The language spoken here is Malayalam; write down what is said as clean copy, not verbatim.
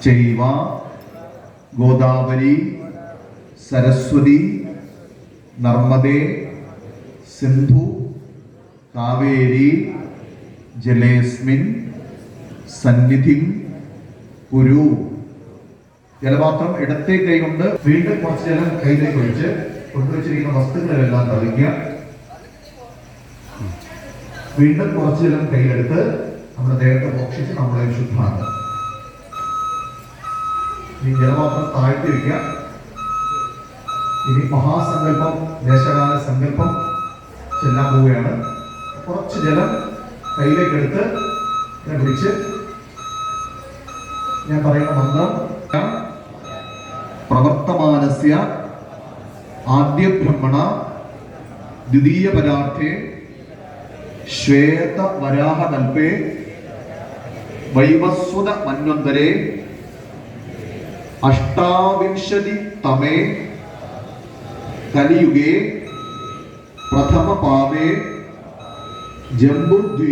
ചൈവ ഗോദാവരി സരസ്വതി നർമ്മദേ സിന്ധു കാവേരി ജലേസ്മിൻ സന്നിധിം കുരു. ജലപാത്രം ഇടത്തെ കൈ കൊണ്ട് വീണ്ടും കുറച്ച് ജലം കയ്യിലേക്ക് ഒഴിച്ച് കൊണ്ടുവച്ചിരിക്കുന്ന വസ്തുക്കളെല്ലാം തളിക്കുക. വീണ്ടും കുറച്ച് ജലം കയ്യിലെടുത്ത് നമ്മുടെ ദേഹത്തെ മോക്ഷിച്ച് നമ്മളെ ശുദ്ധമാണ്. ഈ ജലപാത്രം താഴ്ത്തി വയ്ക്കുക. ഇനി മഹാസങ്കല്പം ദേശകാല സങ്കല്പം ചെല്ലാൻ പോവുകയാണ്. കുറച്ച് ജലം കയ്യിലേക്ക് എടുത്ത് ഞാൻ പിടിച്ച് ഞാൻ പറയുന്ന മന്ത്രം പ്രവർത്തമാനസ്യ ആദ്യ ബ്രഹ്മണ ദ്വിതീയ പരാർത്ഥേ ശ്വേത വരാഹകൽപേ വൈവസ്വത മന്വന്തരേ അഷ്ടാവിംശതി തമേ കലിയുഗേ പ്രഥമ പാദേ ജംബുദ്വീപേ